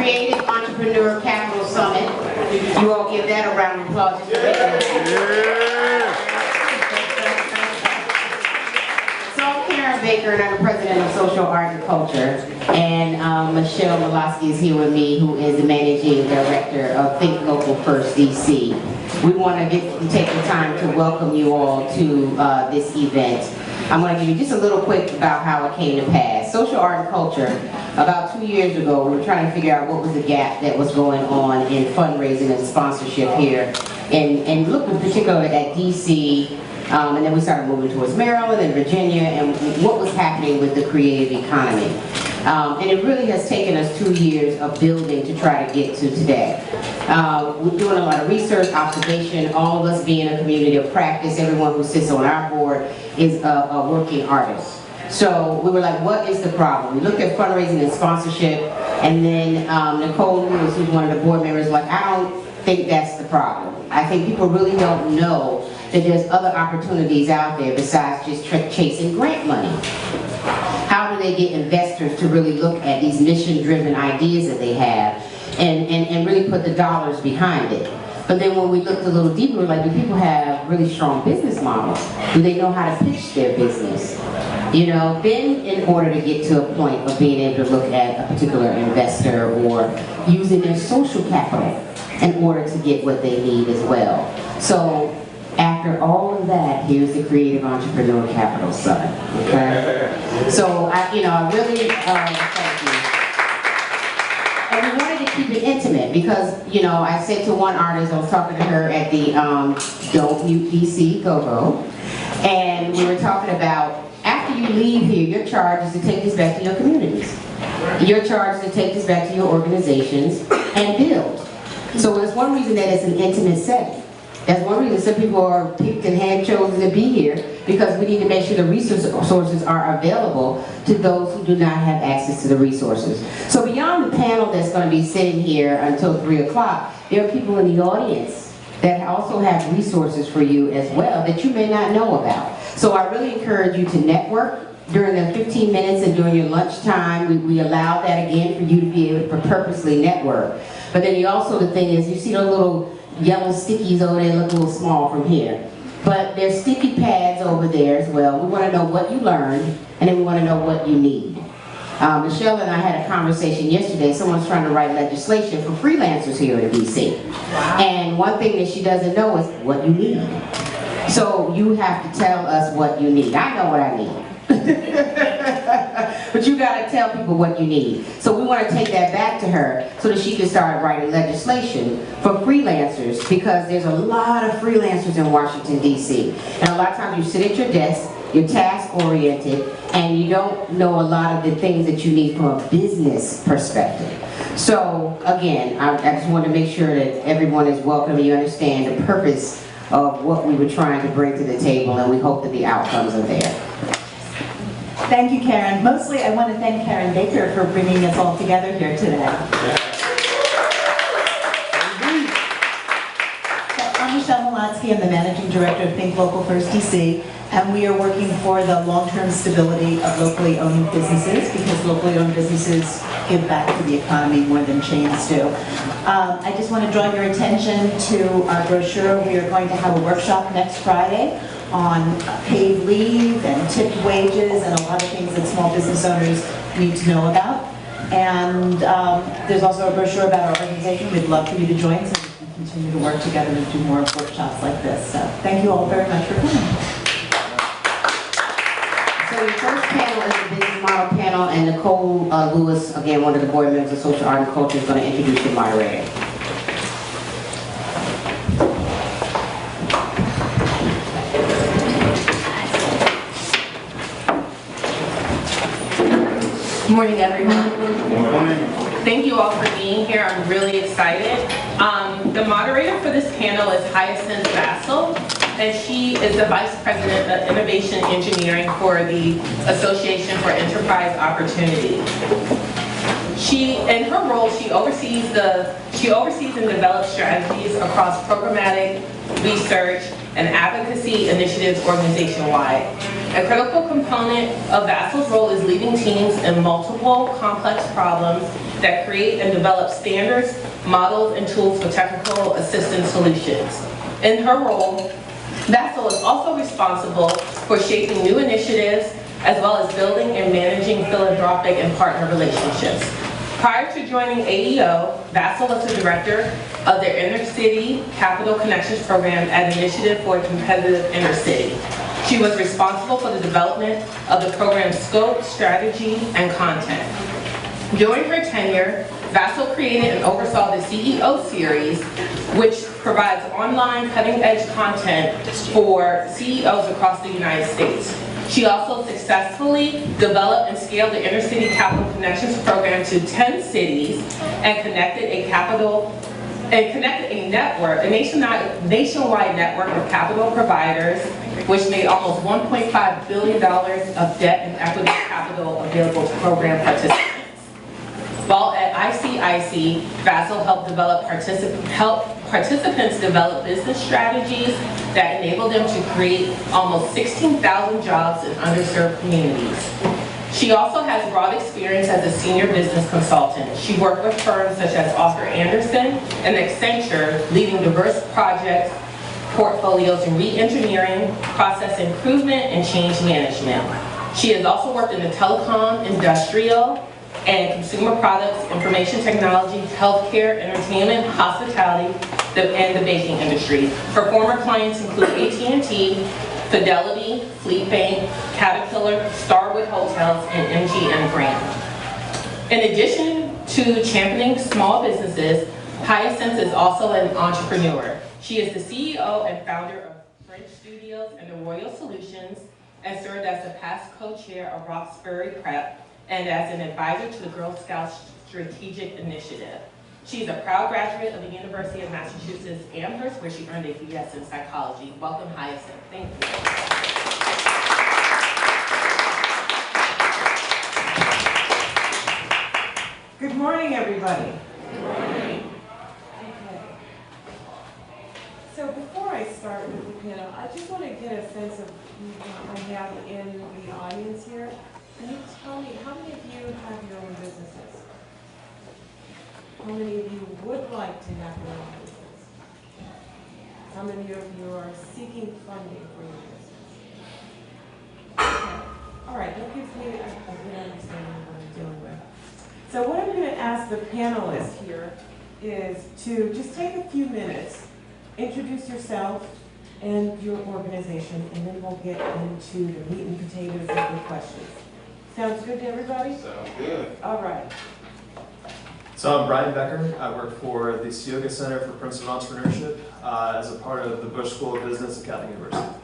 Creative Entrepreneur Capital Summit. You all give that a round of applause. So I'm Karen Baker, and I'm the president of Social Art and Culture. And Michelle Malosky is here with me, who is the managing director of Think Local First DC. We want to take the time to welcome you all to this event. I'm going to give you just a little quick about how it came to pass. Social Art and Culture, about 2 years ago, we were trying to figure out what was the gap that was going on in fundraising and sponsorship here, and looking particularly at DC, and then we started moving towards Maryland and Virginia, and what was happening with the creative economy. And it really has taken us 2 years of building to try to get to today. We're doing a lot of research, observation, all of us being a community of practice. Everyone who sits on our board is a working artist. So we were like, what is the problem? We looked at fundraising and sponsorship, and then Nicole Lewis, who's one of the board members, like, I don't think that's the problem. I think people really don't know that there's other opportunities out there besides just chasing grant money. How do they get investors to really look at these mission-driven ideas that they have and really put the dollars behind it? But then when we looked a little deeper, we're like, do people have really strong business models? Do they know how to pitch their business? You know, then in order to get to a point of being able to look at a particular investor or using their social capital in order to get what they need as well. So after all of that, here's the Creative Entrepreneur Capital Summit. Okay? So I really thank you. And we wanted to keep it intimate because, I said to one artist, I was talking to her at the Don't Mute DC Go-Go, and we were talking about, after you leave here, your charge is to take this back to your communities. Your charge is to take this back to your organizations and build. So there's one reason that it's an intimate setting. That's one reason some people are picked and hand-chosen to be here, because we need to make sure the resources are available to those who do not have access to the resources. So beyond the panel that's going to be sitting here until 3 o'clock, there are people in the audience that also have resources for you as well that you may not know about. So I really encourage you to network during the 15 minutes and during your lunchtime. We allow that again for you to be able to purposely network. But then the thing is, you see those little yellow stickies over there, look a little small from here. But there's sticky pads over there as well. We want to know what you learned, and then we want to know what you need. Michelle and I had a conversation yesterday. Someone's trying to write legislation for freelancers here in DC. Wow. And one thing that she doesn't know is what you need. So you have to tell us what you need. I know what I need. But you got to tell people what you need. So we want to take that back to her so that she can start writing legislation for freelancers, because there's a lot of freelancers in Washington, D.C. And a lot of times you sit at your desk, you're task-oriented, and you don't know a lot of the things that you need from a business perspective. So again, I just want to make sure that everyone is welcome and you understand the purpose of what we were trying to bring to the table, and we hope that the outcomes are there. Thank you, Karen. Mostly, I want to thank Karen Baker for bringing us all together here today. So, I'm Michelle Malatsky. I'm the Managing Director of Think Local First DC, and we are working for the long-term stability of locally owned businesses, because locally owned businesses give back to the economy more than chains do. I just want to draw your attention to our brochure. We are going to have a workshop next Friday on paid leave and tipped wages and a lot of things that small business owners need to know about. And there's also a brochure about our organization. We'd love for you to join so we can continue to work together and do more workshops like this. So thank you all very much for coming. So your first panel is the business model panel, and Nicole Lewis, again, one of the board members of Social Art and Culture, is going to introduce the moderator. Good morning, everyone. Good morning. Thank you all for being here. I'm really excited. The moderator for this panel is Hyacinth Vassell, and she is the Vice President of Innovation Engineering for the Association for Enterprise Opportunity. In her role, she oversees and develops strategies across programmatic, research, and advocacy initiatives organization-wide. A critical component of Vassell's role is leading teams in multiple complex problems that create and develop standards, models, and tools for technical assistance solutions. In her role, Vassell is also responsible for shaping new initiatives as well as building and managing philanthropic and partner relationships. Prior to joining AEO, Vassell was the director of their Inner City Capital Connections Program at Initiative for a Competitive Inner City. She was responsible for the development of the program's scope, strategy, and content. During her tenure, Vassell created and oversaw the CEO series, which provides online cutting-edge content for CEOs across the United States. She also successfully developed and scaled the Inner City Capital Connections program to 10 cities and connected a nationwide network of capital providers, which made almost $1.5 billion of debt and equity capital available to program participants. While at ICIC, Vassell helped participants develop business strategies that enabled them to create almost 16,000 jobs in underserved communities. She also has broad experience as a senior business consultant. She worked with firms such as Arthur Andersen and Accenture, leading diverse projects, portfolios in re-engineering, process improvement, and change management. She has also worked in the telecom, industrial, and consumer products, information technology, healthcare, entertainment, hospitality, and the baking industry. Her former clients include AT&T, Fidelity, Fleet Bank, Caterpillar, Starwood Hotels, and MGM Grand. In addition to championing small businesses, Hyacinth is also an entrepreneur. She is the CEO and founder of French Studios and the Royal Solutions, and served as the past co-chair of Roxbury Prep, and as an advisor to the Girl Scouts Strategic Initiative. She's a proud graduate of the University of Massachusetts Amherst, where she earned a BS in psychology. Welcome, Hyacinth. Thank you. Good morning, everybody. Good morning. Okay. So before I start with the panel, I just want to get a sense of who I have in the audience here. Can you tell me, how many of you have your own businesses? How many of you would like to have your own business? How many of you are seeking funding for your business? Okay. All right, that gives me a good understanding of what I'm dealing with. So what I'm going to ask the panelists here is to just take a few minutes, introduce yourself and your organization, and then we'll get into the meat and potatoes of the questions. Sounds good to everybody? Sounds good. All right. So I'm Brian Becker. I work for the Ciocca Center for Principal Entrepreneurship as a part of the Bush School of Business at Catholic University.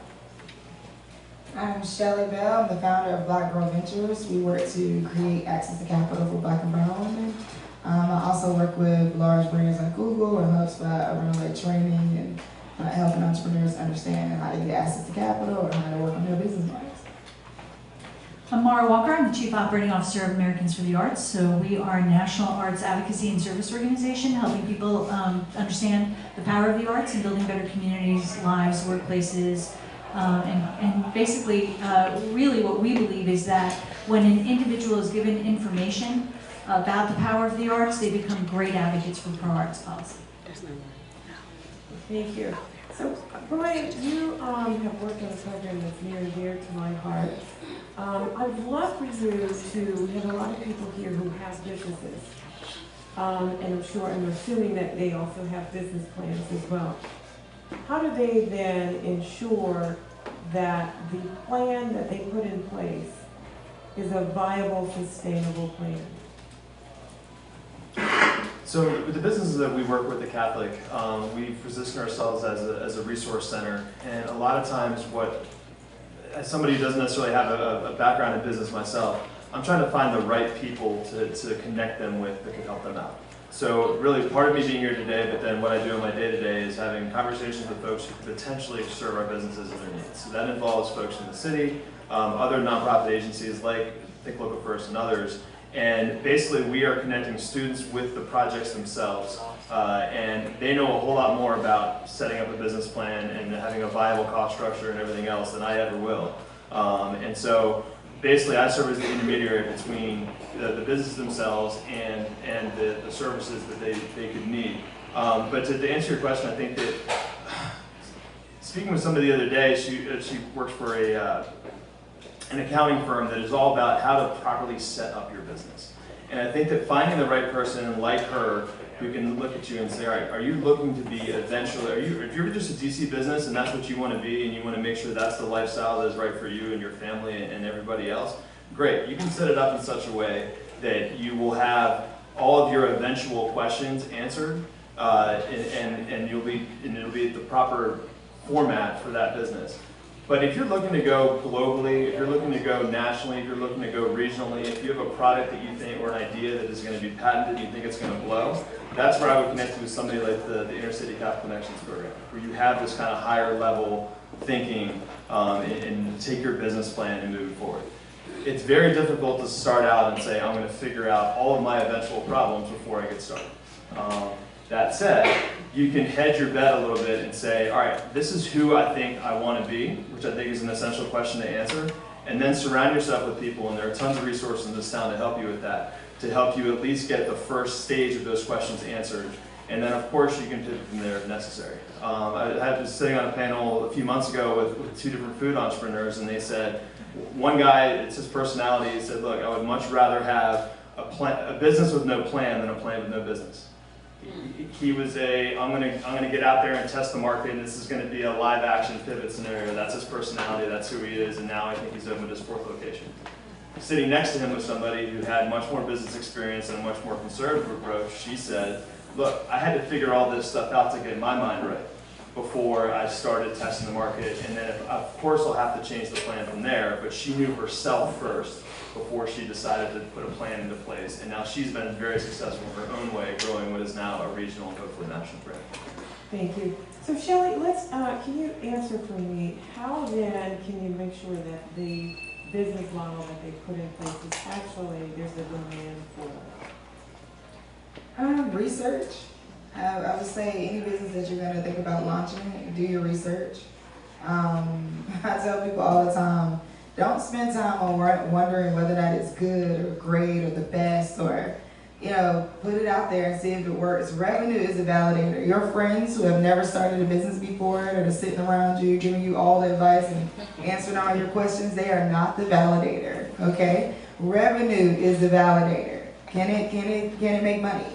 I'm Shelly Bell. I'm the founder of Black Girl Ventures. We work to create access to capital for Black and brown women. I also work with large brands like Google and HubSpot around like training and helping entrepreneurs understand how to get access to capital or how to work on their business models. I'm Mara Walker. I'm the Chief Operating Officer of Americans for the Arts. So we are a national arts advocacy and service organization helping people understand the power of the arts and building better communities, lives, workplaces, and basically really what we believe is that when an individual is given information about the power of the arts, they become great advocates for pro-arts policy. Thank you. So, Brian, you have worked on a program that's near and dear to my heart. I'd love for you to, we have a lot of people here who have businesses, and I'm assuming that they also have business plans as well. How do they then ensure that the plan that they put in place is a viable, sustainable plan? So with the businesses that we work with at Catholic, we position ourselves as a resource center, and a lot of times as somebody who doesn't necessarily have a background in business myself, I'm trying to find the right people to connect them with that can help them out. So really part of me being here today, but then what I do in my day-to-day is having conversations with folks who could potentially serve our businesses and their needs. So that involves folks in the city, other nonprofit agencies like Think Local First and others. And basically we are connecting students with the projects themselves And they know a whole lot more about setting up a business plan and having a viable cost structure and everything else than I ever will. And so basically I serve as the intermediary between the businesses themselves and the services that they could need. But to answer your question, I think that speaking with somebody the other day, she works for an accounting firm that is all about how to properly set up your business. And I think that finding the right person like her who can look at you and say, all right, are you looking to be eventually, if you're just a DC business and that's what you want to be and you want to make sure that's the lifestyle that is right for you and your family and everybody else, great. You can set it up in such a way that you will have all of your eventual questions answered and it'll be the proper format for that business. But if you're looking to go globally, if you're looking to go nationally, if you're looking to go regionally, if you have a product that you think or an idea that is going to be patented, you think it's going to blow, that's where I would connect you with somebody like the Inner City Capital Connections program, where you have this kind of higher level thinking and take your business plan and move it forward. It's very difficult to start out and say, I'm going to figure out all of my eventual problems before I get started. That said, you can hedge your bet a little bit and say, all right, this is who I think I want to be, which I think is an essential question to answer, and then surround yourself with people, and there are tons of resources in this town to help you with that, to help you at least get the first stage of those questions answered, and then of course you can pivot from there if necessary. I was sitting on a panel a few months ago with two different food entrepreneurs, and they said, one guy, it's his personality, he said, look, I would much rather have a business with no plan than a plan with no business. He was I'm gonna get out there and test the market, and this is gonna be a live action pivot scenario. That's his personality, that's who he is, and now I think he's opened his 4th location. Sitting next to him was somebody who had much more business experience and a much more conservative approach. She said, look, I had to figure all this stuff out to get my mind right before I started testing the market, and then of course I'll have to change the plan from there, but she knew herself first before she decided to put a plan into place, and now she's been very successful in her own way, growing what is now a regional and hopefully national brand. Thank you. So Shelly, can you answer for me, how then can you make sure that the business model that they put in place is actually, there's a demand for? Research. I would say any business that you're going to think about launching, do your research. I tell people all the time, don't spend time on wondering whether that is good or great or the best, or, put it out there and see if it works. Revenue is a validator. Your friends who have never started a business before, that are sitting around you, giving you all the advice and answering all your questions, they are not the validator, okay? Revenue is the validator. Can it make money?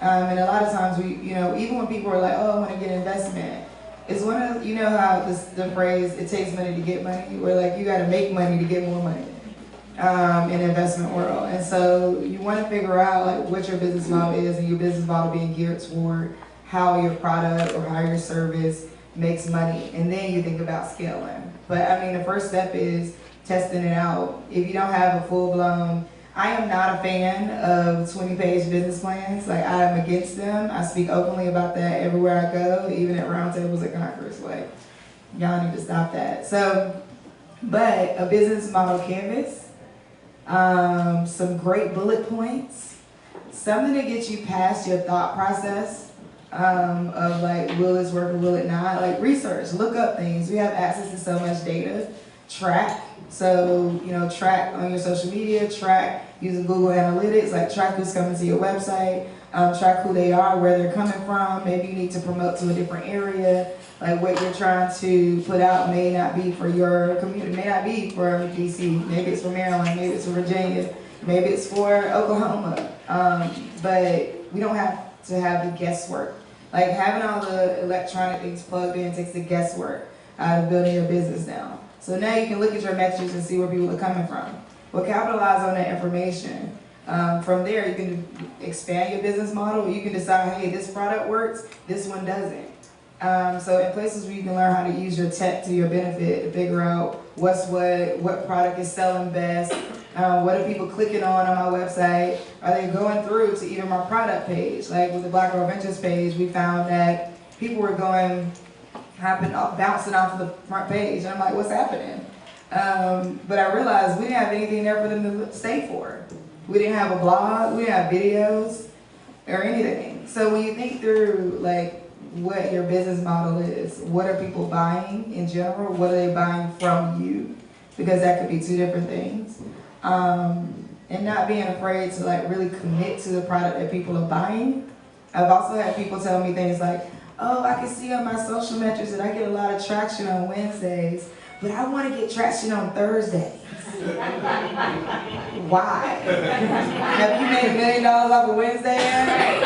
And a lot of times even when people are like, oh, I want to get investment, it's one of, how the phrase, it takes money to get money, where like you got to make money to get more money in the investment world. And so you want to figure out like what your business model is, and your business model being geared toward how your product or how your service makes money. And then you think about scaling. But I mean, the first step is testing it out. If you don't have a full-blown, I am not a fan of 20-page business plans. Like, I am against them. I speak openly about that everywhere I go, even at roundtables at Congress. Like, y'all need to stop that. So, but a business model canvas, some great bullet points, something to get you past your thought process of like, will this work or will it not? Like, research, look up things. We have access to so much data. Track. So, track on your social media, track using Google Analytics, like track who's coming to your website, track who they are, where they're coming from. Maybe you need to promote to a different area. Like what you're trying to put out may not be for your community, may not be for DC. Maybe it's for Maryland, maybe it's for Virginia, maybe it's for Oklahoma. But we don't have to have the guesswork. Like having all the electronic things plugged in takes the guesswork out of building your business now. So now you can look at your metrics and see where people are coming from. Well, capitalize on that information. From there, you can expand your business model. You can decide, hey, this product works, this one doesn't. So in places where you can learn how to use your tech to your benefit to figure out what product is selling best, what are people clicking on my website, are they going through to even my product page? Like with the Black Girl Ventures page, we found that people were bouncing off of the front page, and I'm like, what's happening? But I realized we didn't have anything there for them to stay for. We didn't have a blog, we didn't have videos, or anything. So when you think through like what your business model is, what are people buying in general? What are they buying from you? Because that could be two different things. And not being afraid to like really commit to the product that people are buying. I've also had people tell me things like, oh, I can see on my social metrics that I get a lot of traction on Wednesdays, but I want to get traction on Thursdays. Why? Have you made $1 million off of Wednesday yet?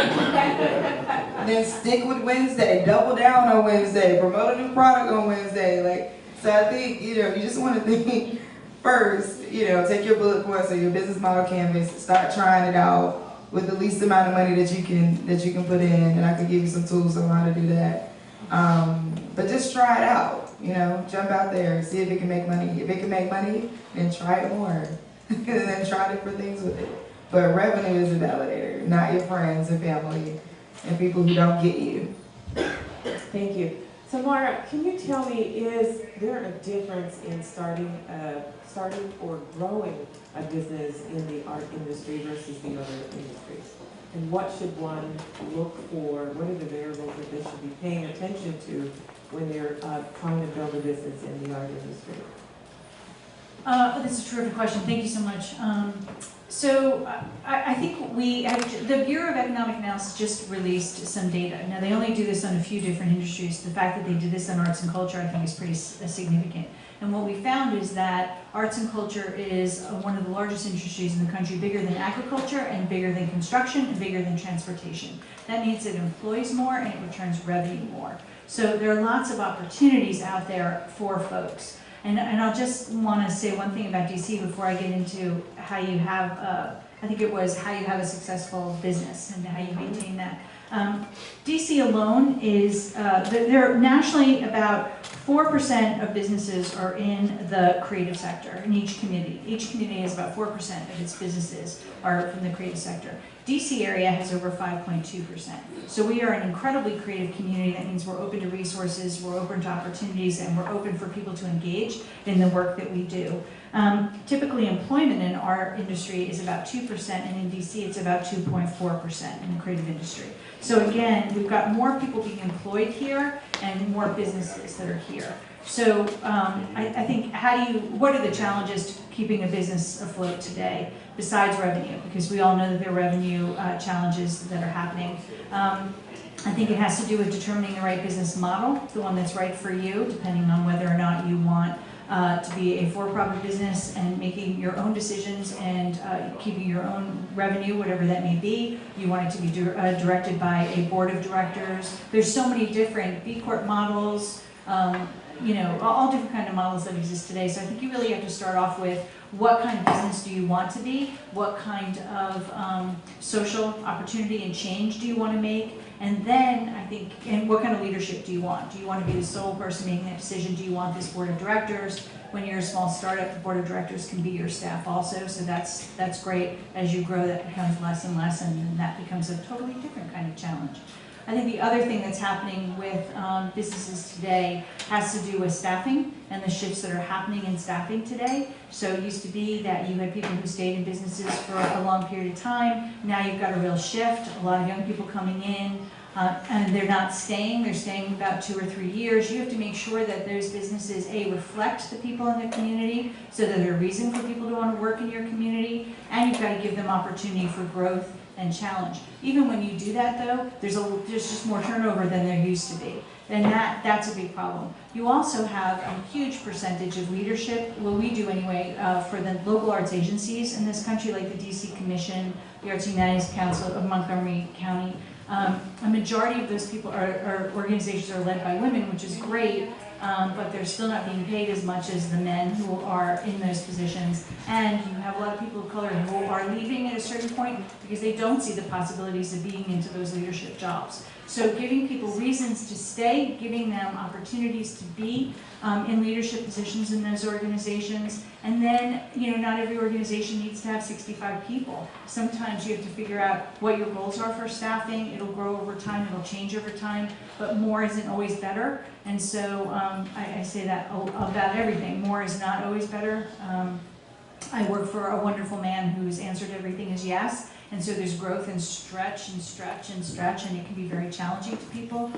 Then stick with Wednesday, double down on Wednesday, promote a new product on Wednesday. Like, so I think, you just want to think first, take your bullet points or your business model canvas, start trying it out with the least amount of money that you can put in, and I can give you some tools on how to do that. But just try it out, jump out there, see if it can make money. If it can make money, then try it more, and then try different things with it. But revenue is a validator, not your friends and family and people who don't get you. Thank you. So Mara, can you tell me, is there a difference in starting or growing a business in the art industry versus the other industries? And what should one look for? What are the variables that they should be paying attention to when they're trying to build a business in the art industry? That's a terrific question. Thank you so much. So I think the Bureau of Economic Analysis just released some data. Now they only do this on a few different industries. The fact that they did this on arts and culture I think is pretty significant. And what we found is that arts and culture is one of the largest industries in the country, bigger than agriculture and bigger than construction and bigger than transportation. That means it employs more and it returns revenue more. So there are lots of opportunities out there for folks. And I'll just want to say one thing about DC before I get into how you have, I think it was how you have a successful business and how you maintain that. DC alone is, there are nationally about 4% of businesses are in the creative sector in each community. Each community has about 4% of its businesses are from the creative sector. DC area has over 5.2%. So we are an incredibly creative community. That means we're open to resources, we're open to opportunities, and we're open for people to engage in the work that we do. Typically employment in our industry is about 2%, and in DC it's about 2.4% in the creative industry. So again, we've got more people being employed here and more businesses that are here. So I think what are the challenges to keeping a business afloat today besides revenue? Because we all know that there are revenue challenges that are happening. I think it has to do with determining the right business model, the one that's right for you, depending on whether or not you want to be a for-profit business and making your own decisions and keeping your own revenue, whatever that may be. You want it to be directed by a board of directors. There's so many different B Corp models, all different kind of models that exist today. So I think you really have to start off with what kind of business do you want to be? What kind of social opportunity and change do you want to make? And then I think, and what kind of leadership do you want? Do you want to be the sole person making that decision? Do you want this board of directors? When you're a small startup, the board of directors can be your staff also, so that's great. As you grow, that becomes less and less, and then that becomes a totally different kind of challenge. I think the other thing that's happening with businesses today has to do with staffing and the shifts that are happening in staffing today. So it used to be that you had people who stayed in businesses for a long period of time. Now you've got a real shift, a lot of young people coming in, and they're not staying. They're staying about 2 or 3 years. You have to make sure that those businesses, A, reflect the people in the community so that they're a reason for people to want to work in your community, and you've got to give them opportunity for growth and challenge. Even when you do that though, there's just more turnover than there used to be. And that's a big problem. You also have a huge percentage of leadership, well we do anyway, for the local arts agencies in this country, like the DC Commission, the Arts Humanities Council of Montgomery County. A majority of those people are organizations are led by women, which is great, but they're still not being paid as much as the men who are in those positions. And you have a lot of people of color who are leaving at a certain point because they don't see the possibilities of being into those leadership jobs. So giving people reasons to stay, giving them opportunities to be in leadership positions in those organizations. And then, not every organization needs to have 65 people. Sometimes you have to figure out what your goals are for staffing. It'll grow over time, it'll change over time, but more isn't always better. And so I say that about everything. More is not always better. I work for a wonderful man whose answer to everything is yes. And so there's growth and stretch and stretch and stretch, and it can be very challenging to people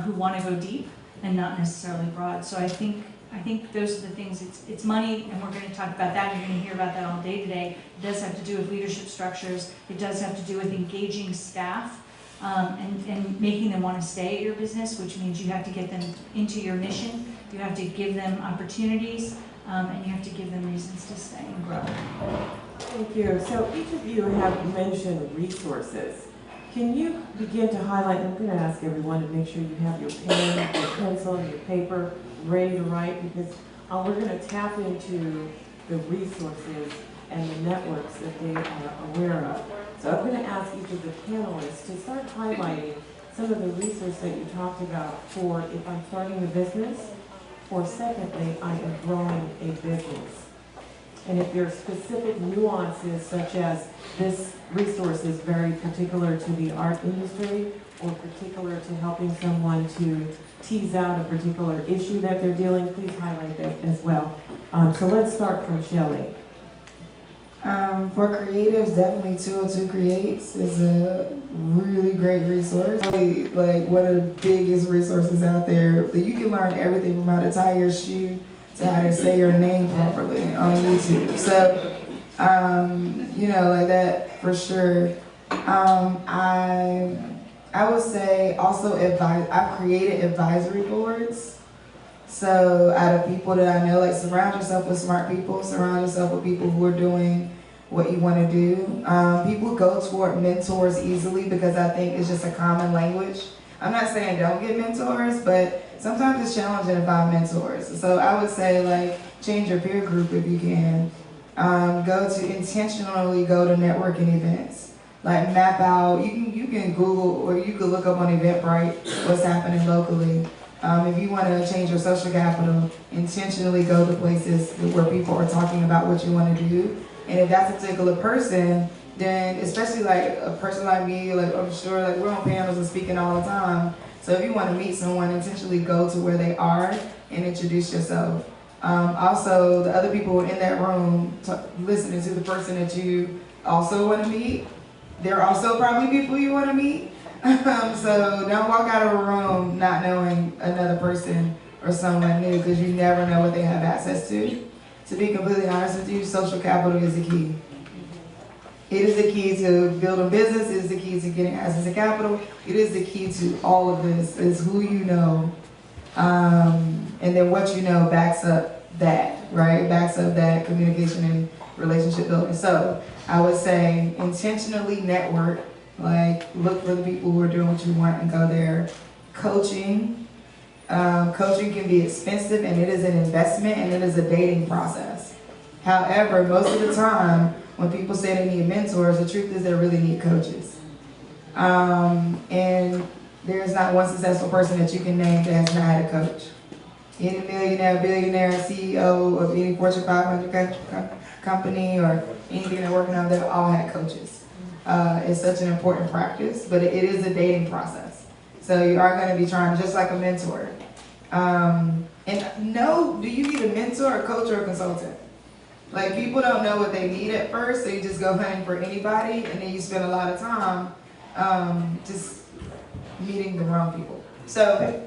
who want to go deep and not necessarily broad. So I think those are the things. It's money, and we're going to talk about that. You're going to hear about that all day today. It does have to do with leadership structures. It does have to do with engaging staff and making them want to stay at your business, which means you have to get them into your mission. You have to give them opportunities, and you have to give them reasons to stay and grow. Thank you. So each of you have mentioned resources. Can you begin to highlight, I'm going to ask everyone to make sure you have your pen, your pencil, and your paper ready to write, because we're going to tap into the resources and the networks that they are aware of. So I'm going to ask each of the panelists to start highlighting some of the resources that you talked about for if I'm starting a business, or secondly, I am growing a business. And if there are specific nuances, such as this resource is very particular to the art industry, or particular to helping someone to tease out a particular issue that they're dealing, please highlight that as well. So let's start from Shelly. For creatives, definitely 202 Creates is a really great resource. Really, like one of the biggest resources out there. That you can learn everything from how to tie your shoe to how to say your name properly on YouTube. So, you know, like that for sure. I would say also I've created advisory boards. So out of people that I know, like surround yourself with smart people, surround yourself with people who are doing what you want to do. People go toward mentors easily because I think it's just a common language. I'm not saying don't get mentors, but sometimes it's challenging to find mentors. So I would say like change your peer group if you can. Intentionally go to networking events. Like map out, you can Google or you can look up on Eventbrite what's happening locally. If you want to change your social capital, intentionally go to places where people are talking about what you want to do. And if that's a particular person, then especially like a person like me, like I'm sure like we're on panels and speaking all the time. So if you want to meet someone, intentionally go to where they are and introduce yourself. Also, the other people in that room, listening to the person that you also want to meet, they're also probably people you want to meet. So don't walk out of a room not knowing another person or someone new, because you never know what they have access to. To be completely honest with you, social capital is the key. It is the key to building business, it is the key to getting access to capital, it is the key to all of this, is who you know. And then what you know backs up that, right? Backs up that communication and relationship building. So I would say intentionally network, like look for the people who are doing what you want and go there. Coaching. Coaching can be expensive and it is an investment and it is a dating process. However, most of the time when people say they need mentors, the truth is they really need coaches. And there's not one successful person that you can name that has not had a coach. Any millionaire, billionaire, CEO of any Fortune 500 company or anything they're working on, they've all had coaches. It's such an important practice, but it is a dating process. So you are going to be trying just like a mentor. And do you need a mentor, a coach, or a consultant? Like people don't know what they need at first, so you just go hunting for anybody, and then you spend a lot of time just meeting the wrong people. So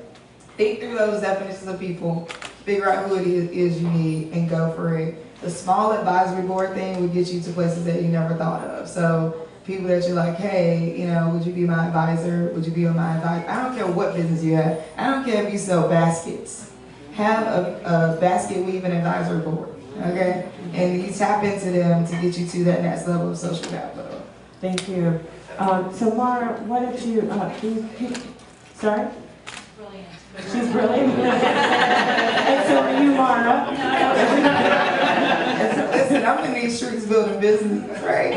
think through those definitions of people, figure out who it is you need, and go for it. The small advisory board thing would get you to places that you never thought of. So people that you're like, hey, you know, would you be my advisor? Would you be on my advisor? I don't care what business you have. I don't care if you sell baskets. Have a basket weaving advisory board, okay? And you tap into them to get you to that next level of social capital. Thank you. So Mara, why don't you, sorry? Brilliant. She's brilliant. And so are you, Mara? Listen, I'm in these streets building business, right?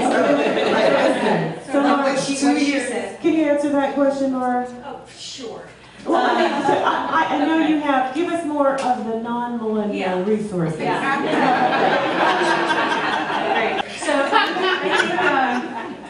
So Mara, 2 years. Can you answer that question, Mara? Oh, sure. Well, I know you have. Give us more of the non-millennial resources. Yeah. Great. So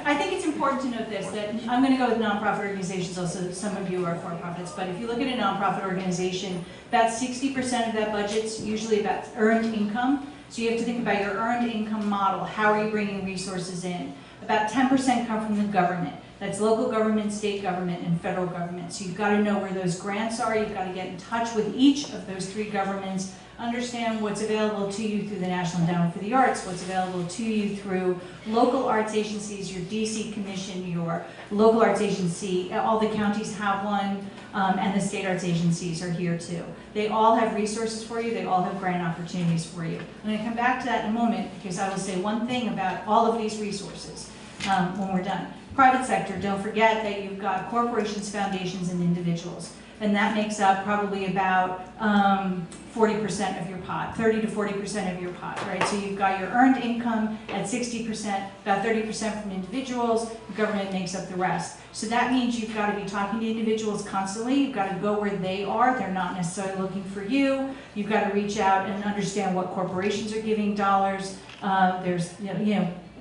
I think it's important to note this, that I'm going to go with nonprofit organizations also. Some of you are for-profits, but if you look at a nonprofit organization, about 60% of that budget's usually about earned income. So you have to think about your earned income model. How are you bringing resources in? About 10% come from the government. That's local government, state government, and federal government. So you've got to know where those grants are. You've got to get in touch with each of those three governments, understand what's available to you through the National Endowment for the Arts, what's available to you through local arts agencies, your DC Commission, your local arts agency. All the counties have one, and the state arts agencies are here too. They all have resources for you. They all have grant opportunities for you. I'm going to come back to that in a moment because I will say one thing about all of these resources when we're done. Private sector, don't forget that you've got corporations, foundations, and individuals. And that makes up probably about 40% of your pot, 30 to 40% of your pot, right? So you've got your earned income at 60%, about 30% from individuals, the government makes up the rest. So that means you've got to be talking to individuals constantly, you've got to go where they are, they're not necessarily looking for you, you've got to reach out and understand what corporations are giving dollars, there's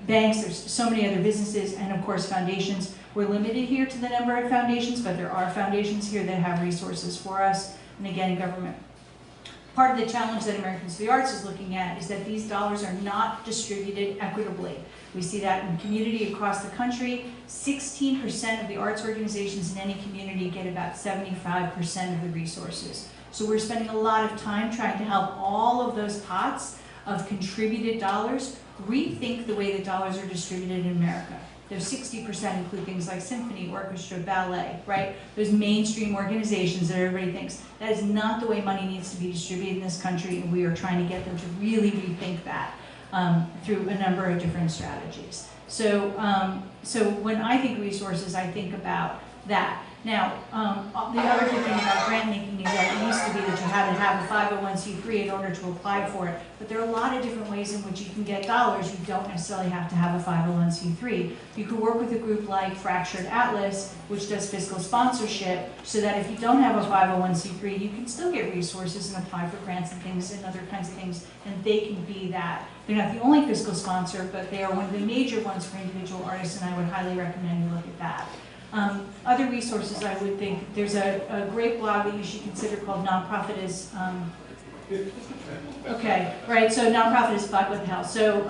banks, there's so many other businesses, and of course foundations. We're limited here to the number of foundations, but there are foundations here that have resources for us, and again, government. Part of the challenge that Americans for the Arts is looking at is that these dollars are not distributed equitably. We see that in community across the country. 16% of the arts organizations in any community get about 75% of the resources. So we're spending a lot of time trying to help all of those pots of contributed dollars rethink the way that dollars are distributed in America. Those 60% include things like symphony, orchestra, ballet, right? Those mainstream organizations that everybody thinks. That is not the way money needs to be distributed in this country, and we are trying to get them to really rethink that through a number of different strategies. So, so when I think resources, I think about that. Now, the other good thing about grant making is that it used to be that you had to have a 501c3 in order to apply for it. But there are a lot of different ways in which you can get dollars. You don't necessarily have to have a 501c3. You could work with a group like Fractured Atlas, which does fiscal sponsorship, so that if you don't have a 501c3, you can still get resources and apply for grants and things and other kinds of things, and they can be that. They're not the only fiscal sponsor, but they are one of the major ones for individual artists, and I would highly recommend you look at that. Other resources, I would think, there's a great blog that you should consider called Nonprofit is, okay, right, so Nonprofit is fuck, what the hell. So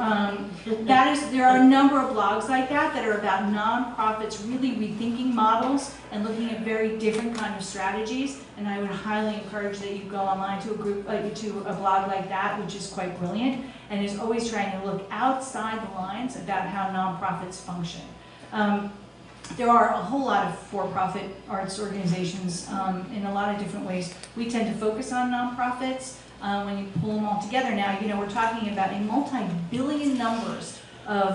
there are a number of blogs like that that are about nonprofits really rethinking models and looking at very different kind of strategies, and I would highly encourage that you go online to a group, to a blog like that, which is quite brilliant, and is always trying to look outside the lines about how nonprofits function. There are a whole lot of for-profit arts organizations in a lot of different ways. We tend to focus on nonprofits. When you pull them all together now, we're talking about in multi-billion numbers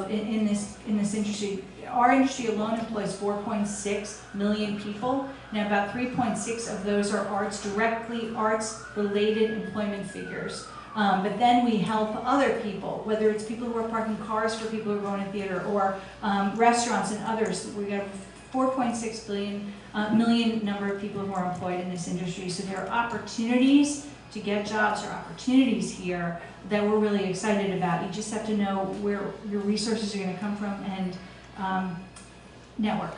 in this industry. Our industry alone employs 4.6 million people. Now about 3.6 of those are directly arts-related employment figures. But then we help other people, whether it's people who are parking cars for people who are going to theater, or restaurants and others. We have 4.6 million number of people who are employed in this industry. So there are opportunities to get jobs, or opportunities here that we're really excited about. You just have to know where your resources are going to come from, and network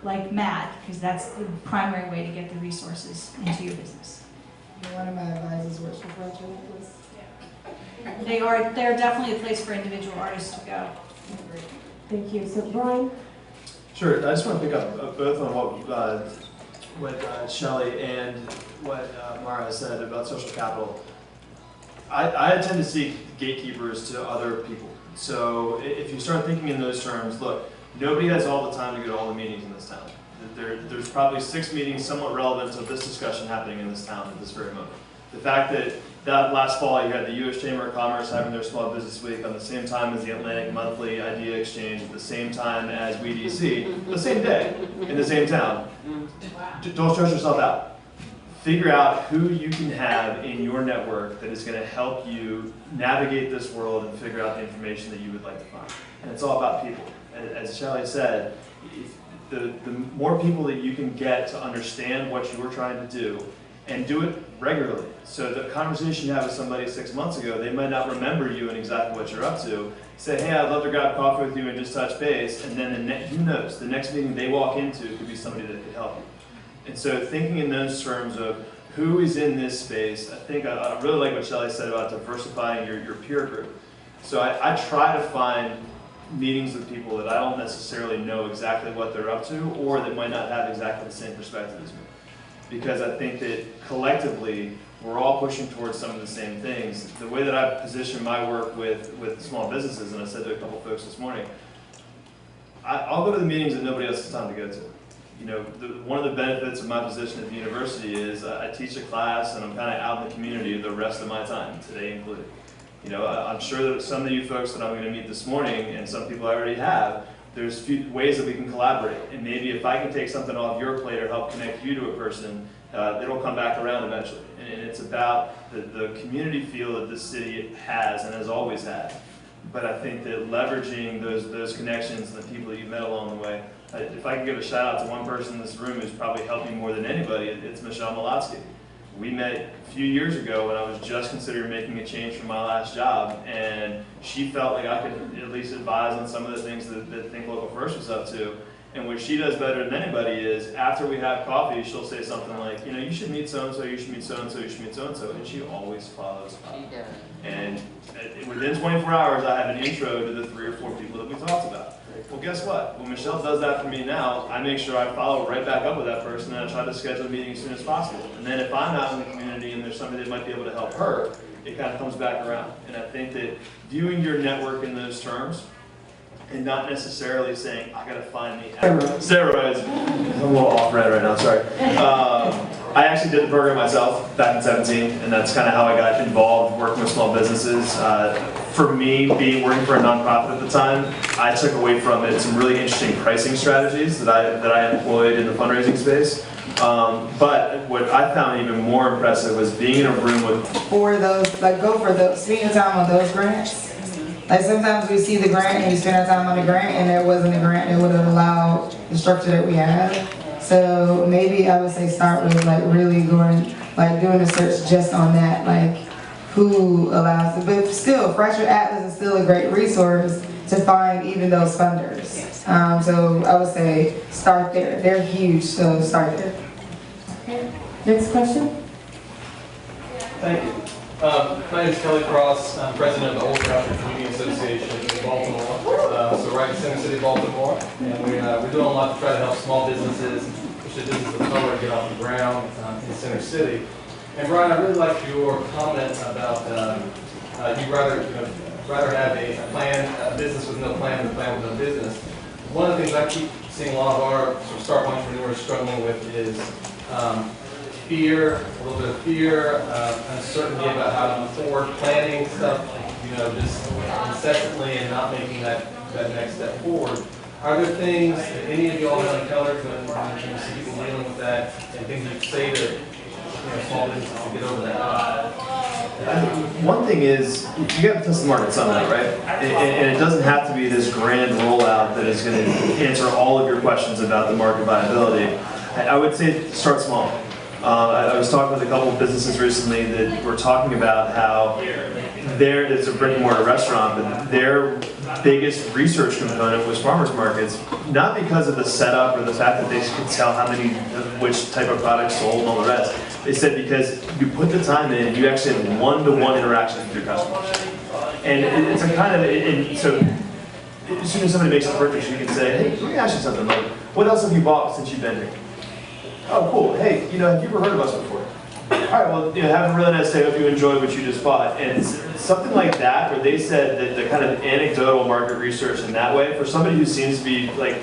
like mad, because that's the primary way to get the resources into your business. One of my advisors works for Fractured Atlas. They're definitely a place for individual artists to go. Thank you. So Brian? Sure, I just want to pick up both on what Shelly and what Mara said about social capital. I tend to see gatekeepers to other people. So if you start thinking in those terms, look, nobody has all the time to go to all the meetings in this town. There's probably 6 meetings somewhat relevant to this discussion happening in this town at this very moment. The fact that last fall you had the U.S. Chamber of Commerce having their Small Business Week on the same time as the Atlantic Monthly Idea Exchange, at the same time as WeDC, the same day, in the same town. Don't stress yourself out. Figure out who you can have in your network that is going to help you navigate this world and figure out the information that you would like to find. And it's all about people. As Shelly said, the more people that you can get to understand what you were trying to do, and do it regularly. So the conversation you had with somebody 6 months ago, they might not remember you and exactly what you're up to. Say, hey, I'd love to grab coffee with you and just touch base, and then who knows, the next meeting they walk into could be somebody that could help you. And so thinking in those terms of who is in this space, I think I really like what Shelly said about diversifying your peer group. So I try to find meetings with people that I don't necessarily know exactly what they're up to, or that might not have exactly the same perspective as me. Because I think that collectively, we're all pushing towards some of the same things. The way that I position my work with small businesses, and I said to a couple folks this morning, I'll go to the meetings that nobody else has time to go to. You know, one of the benefits of my position at the university is I teach a class and I'm kind of out in the community the rest of my time, today included. You know, I'm sure that some of you folks that I'm going to meet this morning, and some people I already have, there's few ways that we can collaborate. And maybe if I can take something off your plate or help connect you to a person, it'll come back around eventually. And it's about the community feel that this city has and has always had. But I think that leveraging those connections and the people that you've met along the way, if I can give a shout out to one person in this room who's probably helped me more than anybody, it's Michelle Malatsky. We met a few years ago when I was just considering making a change from my last job, and she felt like I could at least advise on some of the things that Think Local First was up to. And what she does better than anybody is, after we have coffee, she'll say something like, you know, you should meet so-and-so, you should meet so-and-so, you should meet so-and-so, and she always follows up. And within 24 hours, I have an intro to the 3 or 4 people that we talked about. Well, guess what? When Michelle does that for me now, I make sure I follow right back up with that person, and I try to schedule a meeting as soon as possible. And then if I'm out in the community and there's somebody that might be able to help her, it kind of comes back around. And I think that viewing your network in those terms, and not necessarily saying, I gotta find the steroids. I'm a little off red right now, sorry. I actually did the program myself back in 17, and that's kind of how I got involved working with small businesses. For me, working for a nonprofit at the time, I took away from it some really interesting pricing strategies that I employed in the fundraising space. But what I found even more impressive was being in a room with... For those, like go for those, spend your time on those grants. Like sometimes we see the grant and we spend our time on the grant and there wasn't a grant that would have allowed the structure that we have. So maybe I would say start with like really going, like doing a search just on that, like who allows it. But still, Fracture Atlas is still a great resource to find even those funders. So I would say start there. They're huge, so start there. Okay. Next question. Thank you. My name is Kelly Cross. I'm president of the Old Trafford Community Association in Baltimore. So right in Center City, Baltimore. And we're doing a lot to try to help small businesses, especially businesses of color, get off the ground in Center City. And Brian, I really liked your comment about you'd rather have a plan, a business with no plan than a plan with no business. One of the things I keep seeing a lot of our sort of startup entrepreneurs struggling with is fear, a little bit of fear, uncertainty about how to move forward, planning stuff, you know, just incessantly and not making that next step forward. Are there things that any of y'all have uncovered when you see people dealing with that, and things you say to small businesses to get over that? One thing is, you got to test the market somehow, right? And it doesn't have to be this grand rollout that is going to answer all of your questions about the market viability. I would say start small. I was talking with a couple of businesses recently that were talking about how it's a brick and mortar restaurant, but their biggest research component was farmers markets, not because of the setup or the fact that they could tell how many, which type of products sold and all the rest. They said because you put the time in, you actually have one-to-one interactions with your customers. And it's a kind of, and so as soon as somebody makes a purchase, you can say, hey, let me ask you something, like, what else have you bought since you've been here? Oh, cool. Hey, you know, have you ever heard of us before? All right, well, you know, have a really nice day. Hope you enjoyed what you just bought. And something like that, where they said that the kind of anecdotal market research in that way, for somebody who seems to be like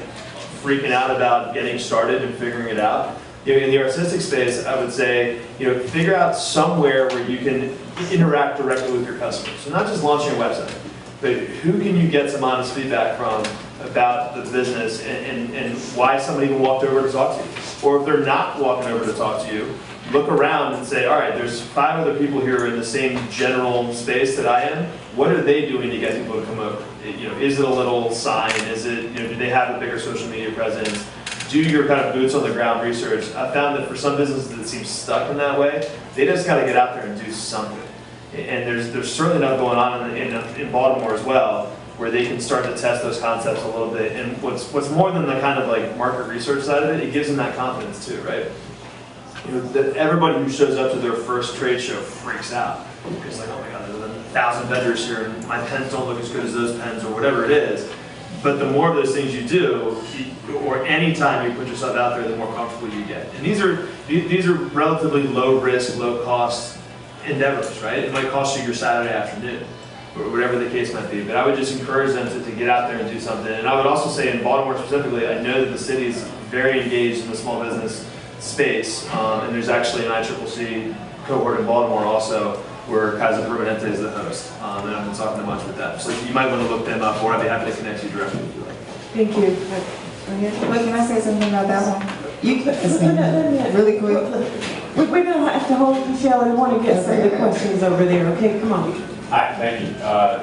freaking out about getting started and figuring it out, you know, in the artistic space, I would say, you know, figure out somewhere where you can interact directly with your customers. So not just launching a website, but who can you get some honest feedback from about the business and why somebody even walked over to talk to you. Or if they're not walking over to talk to you, look around and say, all right, there's 5 other people here in the same general space that I am. What are they doing to get people to come over? You know, is it a little sign? Is it, you know, do they have a bigger social media presence? Do your kind of boots on the ground research. I found that for some businesses that seem stuck in that way, they just got to get out there and do something. And there's certainly enough going on in Baltimore as well, where they can start to test those concepts a little bit. And what's more than the kind of like market research side of it, it gives them that confidence too, right? You know, that everybody who shows up to their first trade show freaks out. It's like, oh my God, there's 1,000 vendors here, and my pens don't look as good as those pens, or whatever it is. But the more of those things you do, or any time you put yourself out there, the more comfortable you get. And these are relatively low risk, low cost endeavors, right? It might cost you your Saturday afternoon, or whatever the case might be. But I would just encourage them to get out there and do something. And I would also say in Baltimore specifically, I know that the city is very engaged in the small business space. And there's actually an ICCC cohort in Baltimore also, where Casa Permanente is the host. And I've been talking a bunch with them. So you might want to look them up, or I'd be happy to connect you directly if you like. Thank you. Wait, can I say something about that one? You can, really quick. We're going to have to hold you, Shelly. I want to get some of the questions over there. Okay, come on. Hi, thank you.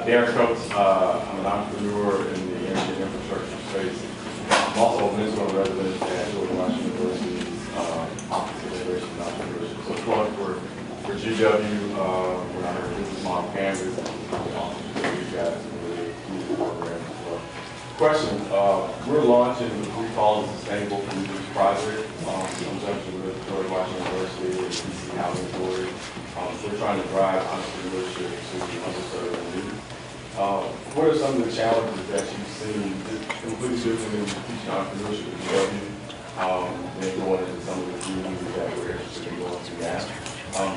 Darren Coates, I'm an entrepreneur in the energy and infrastructure space. I'm also a Venezuela resident at George Washington University's Office of Innovation and Entrepreneurship. So plug for GW, when I heard business model canvas, you guys really do the program as well. Question, we're launching what we call the Sustainable Communities Project in conjunction with George Washington University and DC Housing Authority. We're trying to drive entrepreneurship to underserved youth. What are some of the challenges that you've seen, completely different than teaching entrepreneurship at GW, then going into some of the communities that we're interested in going to now?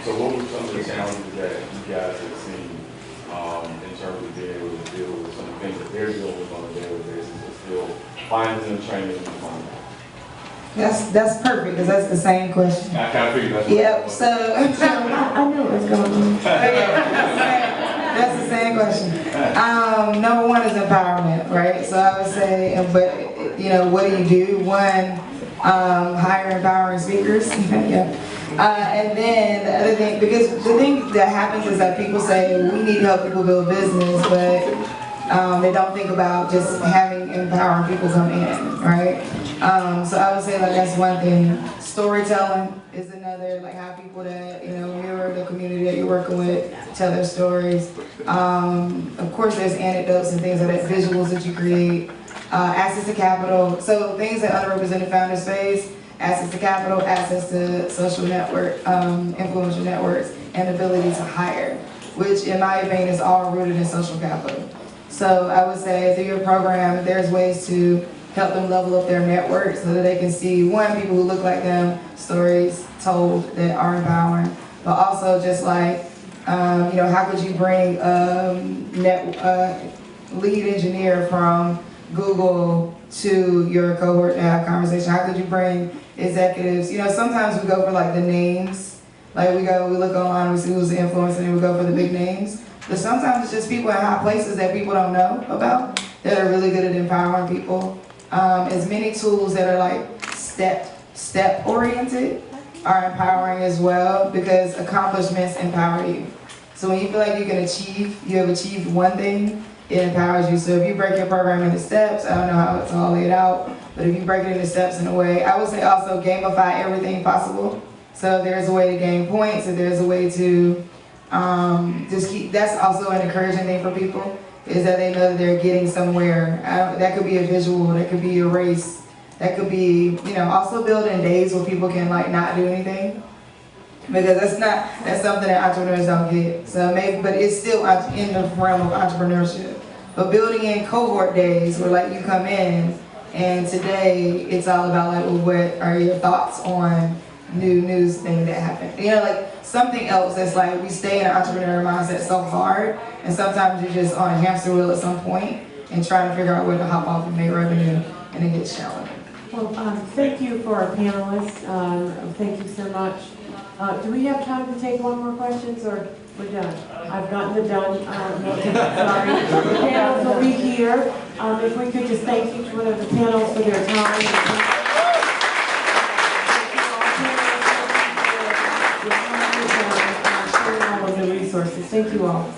So what were some of the challenges that you guys have seen in terms of being able to deal with some of the things that they're dealing with on a daily basis, but still finding and training and finding? That's perfect, because that's the same question. I kind of figured that's Yep, so. I knew it was going to. That's the same question. Number one is empowerment, right? So I would say, but what do you do? One, hire empowering speakers. Yeah. And then the other thing, because the thing that happens is that people say we need to help people build business, but they don't think about just having empowering people come in, right? So I would say that's one thing. Storytelling is another, have people that mirror the community that you're working with, tell their stories. Of course, there's anecdotes and things like that, visuals that you create, access to capital. So things that underrepresented founders face. Access to capital, access to social network, influential networks, and ability to hire, which in my opinion is all rooted in social capital. So I would say through your program, there's ways to help them level up their network so that they can see, one, people who look like them, stories told that are empowering, but also just how could you bring lead engineer from Google to your cohort to have conversation? How could you bring executives? Sometimes we go for the names. We look online, we see who's the influencer, and we go for the big names. But sometimes it's just people in high places that people don't know about that are really good at empowering people. As many tools that are step oriented are empowering as well, because accomplishments empower you. So when you feel like you can you have achieved one thing, it empowers you. So if you break your program into steps, I don't know how it's all laid out, but if you break it into steps in a way, I would say also gamify everything possible. So if there's a way to gain points, if there's a way to that's also an encouraging thing for people, is that they know that they're getting somewhere. That could be a visual, that could be a race, that could be, also building days where people can not do anything. Because that's something that entrepreneurs don't get. So but it's still in the realm of entrepreneurship. But building in cohort days where you come in, and today it's all about what are your thoughts on new news thing that happened. Something else that's we stay in an entrepreneurial mindset so hard, and sometimes you're just on a hamster wheel at some point and trying to figure out where to hop off and make revenue, and it gets challenging. Well, thank you for our panelists. Thank you so much. Do we have time to take one more questions, or we're done? I've gotten the done. Sorry. The panels will be here. If we could just thank each one of the panels for their time. All of the resources. Thank you all.